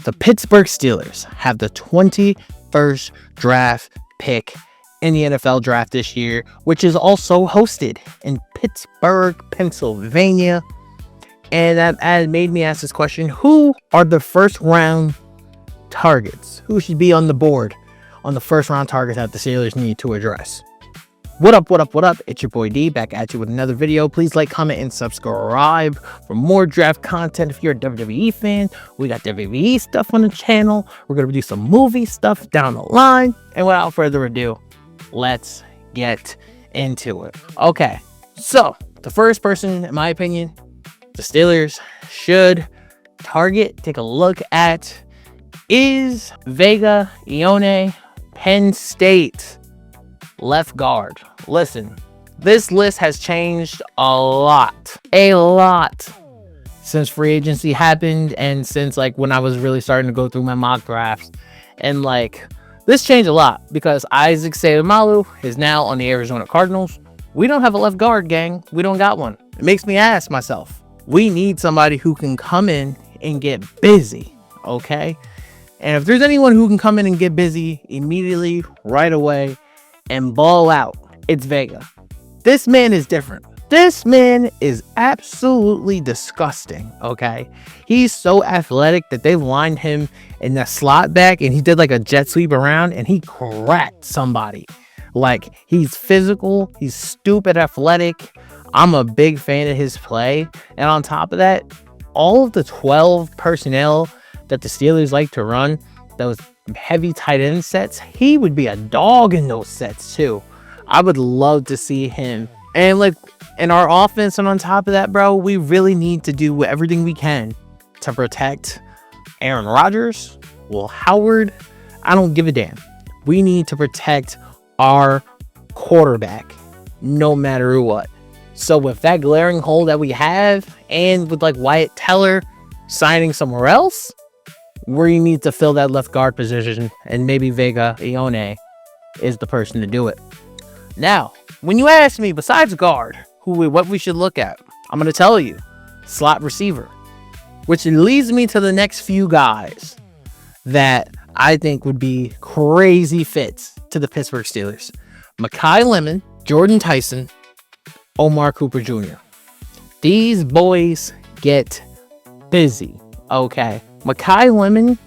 The Pittsburgh Steelers have the 21st draft pick in the NFL draft this year, which is also hosted in Pittsburgh, Pennsylvania. And that made me ask this question: who are the first round targets? Who should be on the board on the first round targets that the Steelers need to address? What up, what up, what up? It's your boy D, back at you with another video. Please like, comment, and subscribe for more draft content. If you're a WWE fan, we got WWE stuff on the channel. We're going to do some movie stuff down the line. And without further ado, let's get into it. Okay, so the first person, in my opinion, the Steelers should target, take a look at, is Vega Ioane, Penn State left guard. Listen, this list has changed a lot since free agency happened, and since like when I was really starting to go through my mock drafts. And like, this changed a lot because Isaac Seumalo is now on the Arizona Cardinals. We don't have a left guard, gang. We don't got one. It makes me ask myself, we need somebody who can come in and get busy, okay? And if there's anyone who can come in and get busy immediately, right away, and ball out, it's Vega. This man is different. This man is absolutely disgusting, okay? He's so athletic that they lined him in the slot back, and he did like a jet sweep around, and he cracked somebody. Like, he's physical, he's stupid athletic. I'm a big fan of his play. And on top of that, all of the 12 personnel that the Steelers like to run, those heavy tight end sets, he would be a dog in those sets too. I would love to see him. And like in our offense, and on top of that, bro, we really need to do everything we can to protect Aaron Rodgers, Will Howard. I don't give a damn. We need to protect our quarterback no matter what. So with that glaring hole that we have, and with like Wyatt Teller signing somewhere else, we need to fill that left guard position, and maybe Vega Ioane is the person to do it. Now, when you ask me, besides guard, what we should look at, I'm going to tell you, slot receiver, which leads me to the next few guys that I think would be crazy fits to the Pittsburgh Steelers. Makai, Jordyn Tyson, Omar Cooper Jr. These boys get busy, okay? Makai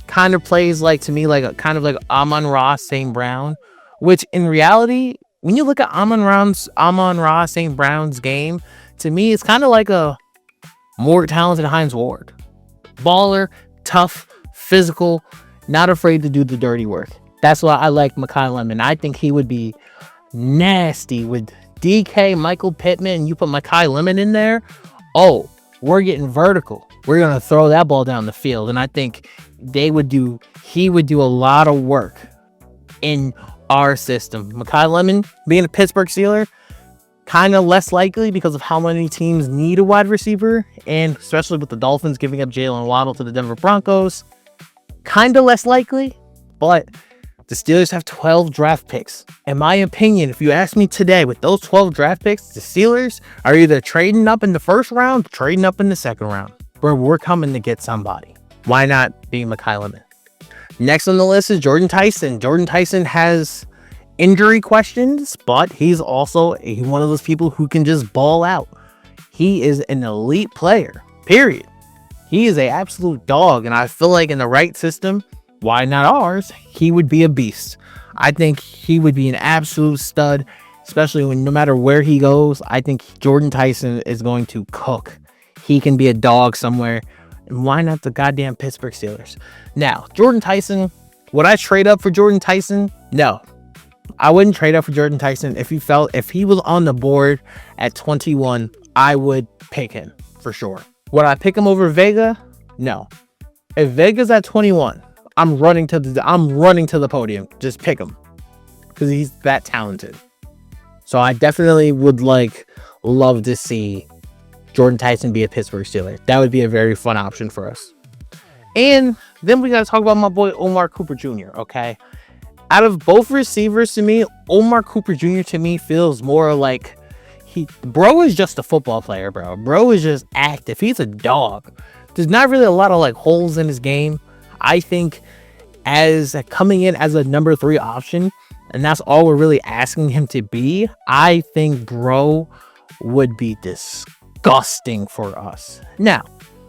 kind of plays like, to me, like a kind of like Amon-Ra St. Brown, which in reality, when you look at Amon-Ra St. Brown's game, to me, it's kind of like a more talented Hines Ward. Baller, tough, physical, not afraid to do the dirty work. That's why I like Makai. I think he would be nasty with DK, Michael Pittman, and you put Makai in there. Oh, we're getting vertical. We're going to throw that ball down the field. And I think he would do a lot of work in our system. Makai, being a Pittsburgh Steeler, kind of less likely because of how many teams need a wide receiver. And especially with the Dolphins giving up Jalen Waddle to the Denver Broncos, kind of less likely. But the Steelers have 12 draft picks. In my opinion, if you ask me today, with those 12 draft picks, the Steelers are either trading up in the first round, or trading up in the second round, where we're coming to get somebody. Why not be Makai? Next on the list is Jordyn Tyson. Jordyn Tyson has injury questions, but he's also one of those people who can just ball out. He is an elite player, period. He is an absolute dog, and I feel like in the right system, why not ours, he would be a beast. I think he would be an absolute stud, especially when no matter where he goes, I think Jordyn Tyson is going to cook. He can be a dog somewhere. And why not the goddamn Pittsburgh Steelers? Now, Jordyn Tyson, would I trade up for Jordyn Tyson? No. I wouldn't trade up for Jordyn Tyson. If he was on the board at 21, I would pick him for sure. Would I pick him over Vega? No. If Vega's at 21, I'm running to the podium. Just pick him, because he's that talented. So I definitely would love to see Jordyn Tyson be a Pittsburgh Steeler. That would be a very fun option for us. And then we got to talk about my boy Omar Cooper Jr., okay? Out of both receivers, to me, Omar Cooper Jr. to me feels more like bro is just a football player, bro. Bro is just active. He's a dog. There's not really a lot of holes in his game, I think as coming in as a number 3 option, and that's all we're really asking him to be, I think bro would be disgusting for us. Now,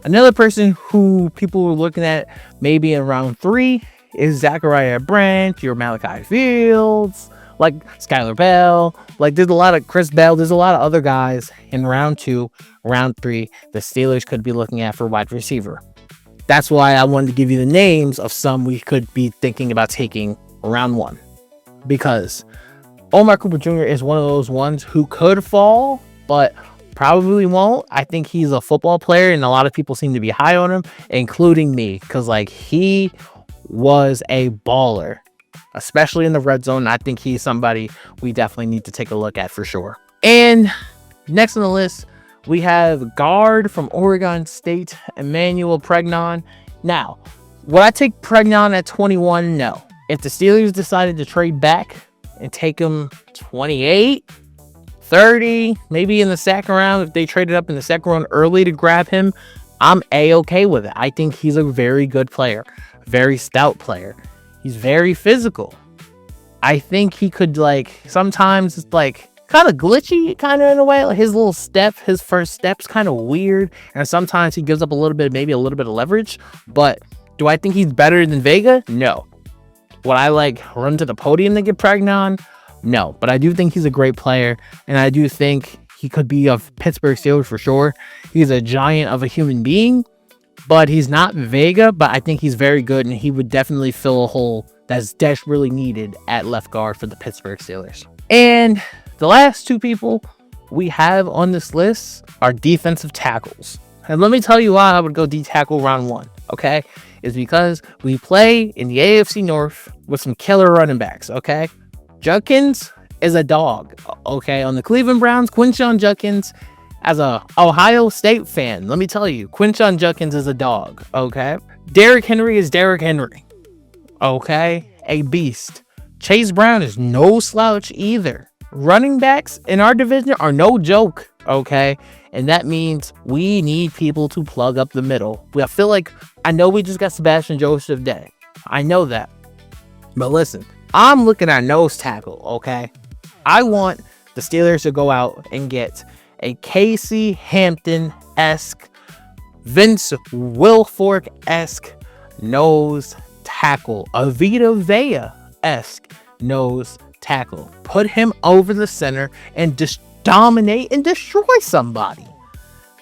another person who people were looking at maybe in round 3 is Zachariah Branch, your Makai Fields, like Skylar Bell. Like, there's a lot of Chris Bell. There's a lot of other guys in round 2, round 3 the Steelers could be looking at for wide receiver. That's why I wanted to give you the names of some we could be thinking about taking round 1. Because Omar Cooper Jr. is one of those ones who could fall, but probably won't. I think he's a football player, and a lot of people seem to be high on him, including me, because like he was a baller, especially in the red zone. I think he's somebody we definitely need to take a look at for sure. And next on the list, we have guard from Oregon State, Emmanuel Pregnon. Now, would I take Pregnon at 21? No. If the Steelers decided to trade back and take him 28, 30, maybe in the second round, if they traded up in the second round early to grab him, I'm A-okay with it. I think he's a very good player, very stout player. He's very physical. I think he could, like, sometimes it's like kind of glitchy, kind of in a way. Like his little step, his first step's kind of weird, and sometimes he gives up a little bit, maybe a little bit of leverage. But do I think he's better than Vega? No. Would I like run to the podium to get Pregnon? No, but I do think he's a great player, and I do think he could be a Pittsburgh Steelers for sure. He's a giant of a human being, but he's not Vega, but I think he's very good, and he would definitely fill a hole that's desperately needed at left guard for the Pittsburgh Steelers. And the last 2 people we have on this list are defensive tackles. And let me tell you why I would go D-tackle round 1, okay? Is because we play in the AFC North with some killer running backs, okay? Judkins is a dog, okay? On the Cleveland Browns, Quinshon Judkins, as a Ohio State fan, let me tell you, Quinshon Judkins is a dog, okay? Derrick Henry is Derrick Henry, okay? A beast. Chase Brown is no slouch either. Running backs in our division are no joke, okay? And that means we need people to plug up the middle. I feel like, I know we just got Sebastian Joseph Day. I know that. But listen, I'm looking at nose tackle, okay? I want the Steelers to go out and get a Casey Hampton-esque, Vince Wilfork-esque nose tackle. A Vita Vea-esque nose tackle. Put him over the center and just dominate and destroy somebody.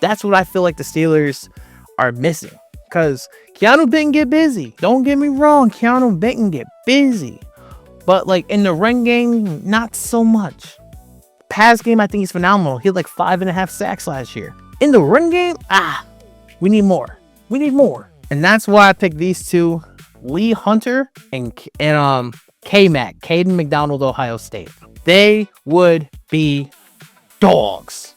That's what I feel like the Steelers are missing. Because Keanu Benton get busy. Don't get me wrong, Keanu Benton get busy. But like in the run game, not so much. Pass game, I think he's phenomenal. He had like 5.5 sacks last year. In the run game, we need more. We need more. And that's why I picked these 2, Lee Hunter and K-Mac, Kayden Macdonald, Ohio State. They would be dogs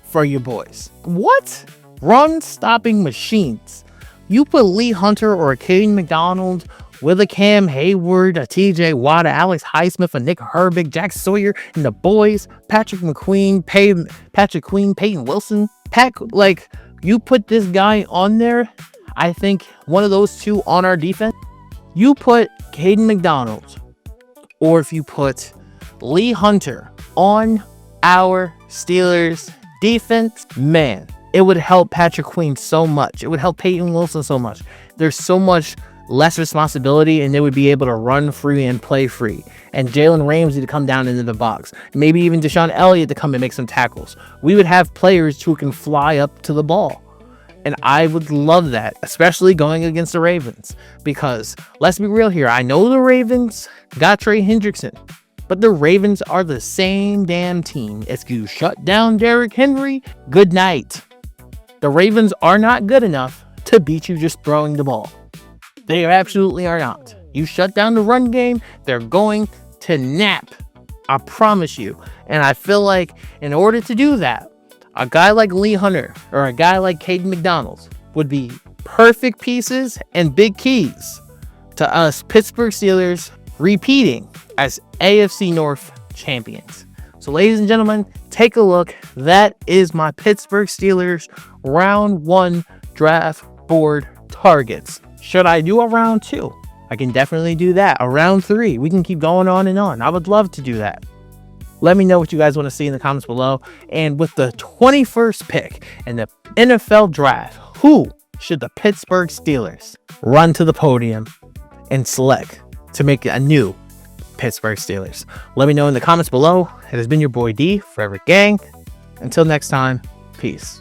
for you boys. What? Run stopping machines. You put Lee Hunter or a Kayden Macdonald with a Cam Hayward, a TJ Watt, a Alex Highsmith, a Nick Herbig, Jack Sawyer, and the boys, Patrick Queen, Peyton Wilson. Like, you put this guy on there, I think one of those 2 on our defense. You put Kayden Macdonald, or if you put Lee Hunter on our Steelers defense, man, it would help Patrick Queen so much. It would help Peyton Wilson so much. There's so much less responsibility, and they would be able to run free and play free. And Jalen Ramsey to come down into the box. Maybe even Deshaun Elliott to come and make some tackles. We would have players who can fly up to the ball. And I would love that, especially going against the Ravens. Because, let's be real here, I know the Ravens got Trey Hendrickson, but the Ravens are the same damn team. If you shut down Derrick Henry, good night. The Ravens are not good enough to beat you just throwing the ball. They absolutely are not. You shut down the run game, they're going to nap. I promise you. And I feel like in order to do that, a guy like Lee Hunter or a guy like Kayden Macdonald would be perfect pieces and big keys to us Pittsburgh Steelers repeating as AFC North champions. So ladies and gentlemen, take a look. That is my Pittsburgh Steelers round 1 draft board targets. Should I do a round 2? I can definitely do that. A round 3. We can keep going on and on. I would love to do that. Let me know what you guys want to see in the comments below. And with the 21st pick in the NFL draft, who should the Pittsburgh Steelers run to the podium and select to make a new Pittsburgh Steelers? Let me know in the comments below. It has been your boy D, Forever Gang. Until next time, peace.